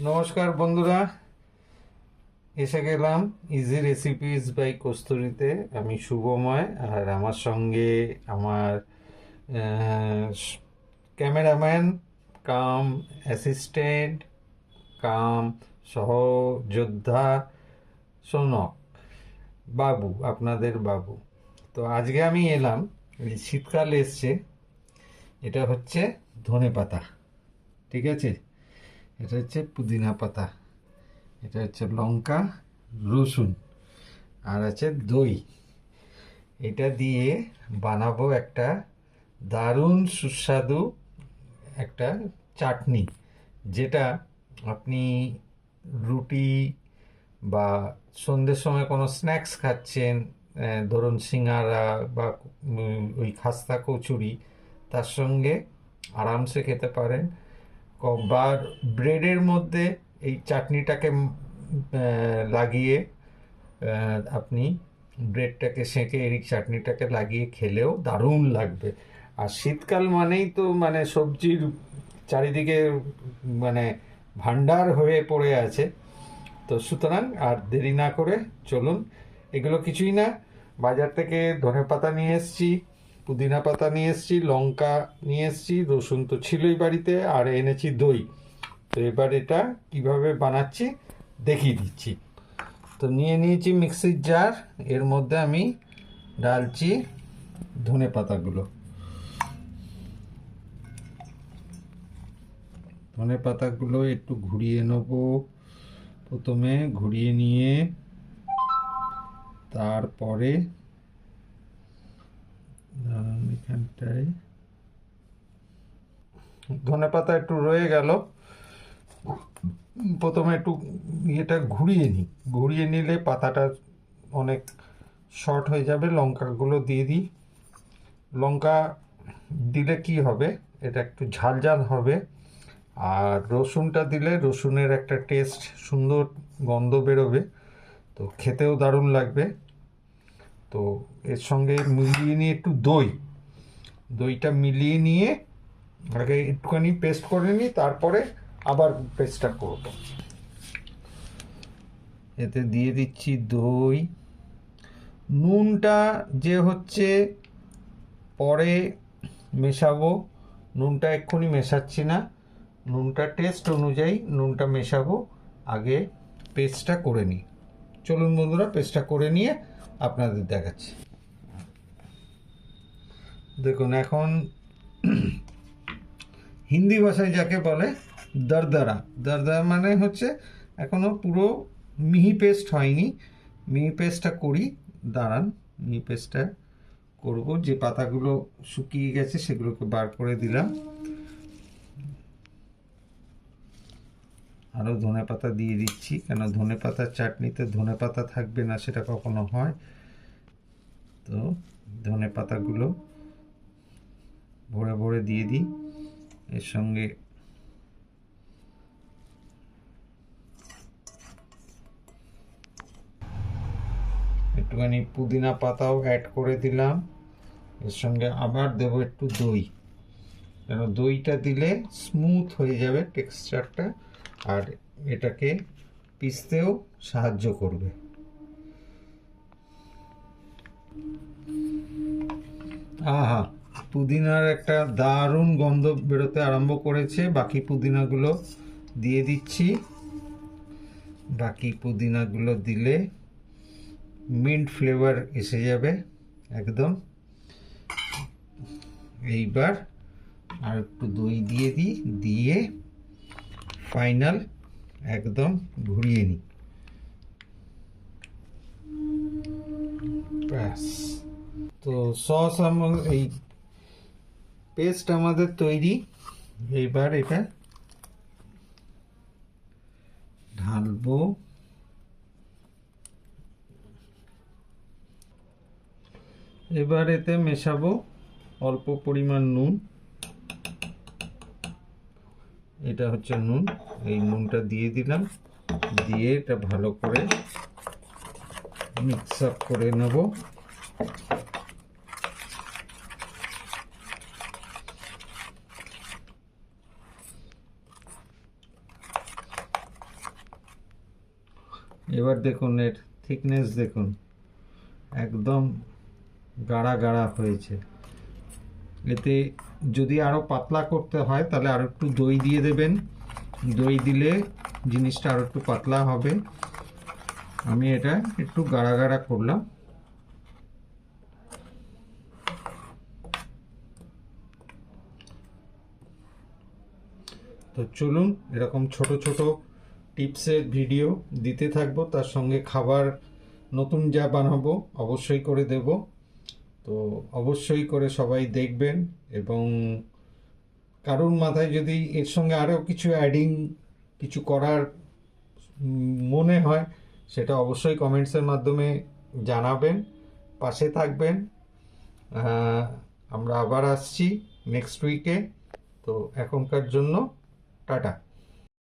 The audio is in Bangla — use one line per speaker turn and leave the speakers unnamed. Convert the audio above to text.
নমস্কার বন্ধুরা, এসে গেলাম ইজি রেসিপিস বাই কস্তুরীতে। আমি শুভময়, আর আমার সঙ্গে আমার ক্যামেরাম্যান কাম অ্যাসিস্ট্যান্ট কাম সহযোদ্ধা সোনক বাবু, আপনাদের বাবু। তো আজকে আমি এলাম, এই শীতকাল এসছে, এটা হচ্ছে ধনেপাতা, ঠিক আছে? এটা হচ্ছে পুদিনা পাতা, এটা হচ্ছে লঙ্কা, রসুন, আর আছে দই। এটা দিয়ে বানাবো একটা দারুণ সুস্বাদু একটা চাটনি, যেটা আপনি রুটি বা সন্ধ্যের সময় কোনো স্ন্যাক্স খাচ্ছেন, ধরুন সিঙ্গারা বা ওই খাস্তা কচুরি, তার সঙ্গে আরামসে খেতে পারেন। বা ব্রেডের মধ্যে এই চাটনিটাকে লাগিয়ে আপনি ব্রেডটাকে সেঁকে এই চাটনিটাকে লাগিয়ে খেলেও দারুণ লাগবে। আর শীতকাল মানেই তো মানে সবজির চারিদিকে মানে ভান্ডার হয়ে পড়ে আছে। তো সুতরাং আর দেরি না করে চলুন, এগুলো কিছুই না, বাজার থেকে ধনেপাতা নিয়ে এসেছি, পুদিনা পাতা নিয়ে এসেছি, লঙ্কা নিয়ে এসেছি, রসুন তো ছিলই বাড়িতে, আর এনেছি দই। তো এবার এটা কিভাবে বানাচ্ছি দেখিয়ে দিচ্ছি। তো নিয়ে নিয়েছি মিক্সির জার, এর মধ্যে আমি ডালছি ধনে পাতাগুলো। ধনে পাতাগুলো একটু ঘুরিয়ে নেব, প্রথমে ঘুরিয়ে নিয়ে তারপরে এখানটায় ধনে পাতা একটু রয়ে গেল, প্রথমে একটু ইয়েটা ঘুরিয়ে নিই, ঘুরিয়ে নিলে পাতাটা অনেক শর্ট হয়ে যাবে। লঙ্কাগুলো দিয়ে দিই, লঙ্কা দিলে কি হবে, এটা একটু ঝাল ঝাল হবে। আর রসুনটা দিলে রসুনের একটা টেস্ট, সুন্দর গন্ধ বেরোবে, তো খেতেও দারুণ লাগবে। তো এর সঙ্গে মিলিয়ে নিয়ে একটু দইটা মিলিয়ে নিয়ে আগে একটুখানি পেস্ট করে নিই, তারপরে আবার পেস্টটা করব। এতে দিয়ে দিচ্ছি দই, নুনটা যে হচ্ছে পরে মেশাবো, নুনটা এক্ষুনি মেশাচ্ছি না, নুনটা টেস্ট অনুযায়ী নুনটা মেশাবো, আগে পেস্টটা করে নিই। চলুন বন্ধুরা, পেস্টটা করে নিয়ে আপনাদের দেখাচ্ছি। দেখুন, এখন হিন্দি ভাষায় যাকে বলে দরদরা, দরদরা মানে হচ্ছে এখনো পুরো মিহি পেস্ট হয়নি। মিহি পেস্টটা করি, দাঁড়ান, মিহি পেস্টটা করব। যে পাতাগুলো শুকিয়ে গেছে সেগুলোকে বার করে দিলাম, আরও ধনে পাতা দিয়ে দিচ্ছি, কেন ধনে পাতার চাটনিতে ধনে পাতা থাকবে না সেটা কখনো হয়। তো ধনে পাতাগুলো ভরে ভরে দিয়ে দিই, এর সঙ্গে একটুখানি পুদিনা পাতাও অ্যাড করে দিলাম, এর সঙ্গে আবার দেবো একটু দই, কেন দইটা দিলে স্মুথ হয়ে যাবে টেক্সচারটা, আর এটাকে পিষতেও সাহায্য করবে। আহা, পুদিনার একটা দারুণ গন্ধ বেরোতে আরম্ভ করেছে। বাকি পুদিনাগুলো দিয়ে দিচ্ছি, বাকি পুদিনাগুলো দিলে মিন্ট ফ্লেভার এসে যাবে একদম। এইবার আর একটু দই দিয়ে দিই, দিয়ে ফাইনাল একদম ঘুরিয়ে নিই, ব্যাস। তো সস এই পেস্ট আমাদের তৈরি। এইবার এটা ঢালবো, এবার এতে মেশাবো অল্প পরিমাণ নুন, এটা হচ্ছে নুন, এই নুনটা দিয়ে দিলাম, দিয়ে এটা ভালো করে মিক্স আপ করে নেব। এবার দেখুন এর থিকনেস দেখুন, একদম গাঢ়া গাঢ়া হয়েছে। এতে যদি আরও পাতলা করতে হয় তাহলে আরও একটু দই দিয়ে দেবেন, দই দিলে জিনিসটা আরও একটু পাতলা হবে। আমি এটা একটু গাঢ়া গাঢ়া করলাম। তো চলুন এরকম ছোট ছোট টিপসের ভিডিও দিতে থাকবো, তার সঙ্গে খাবার নতুন যা বানাবো অবশ্যই করে দেব। তো অবশ্যই করে সবাই দেখবেন, এবং কারোর মাথায় যদি এর সঙ্গে আরও কিছু অ্যাডিং কিছু করার মনে হয়, সেটা অবশ্যই কমেন্টসের মাধ্যমে জানাবেন, পাশে থাকবেন। আমরা আবার আসছি নেক্সট উইকে। তো এখনকার জন্য টাটা।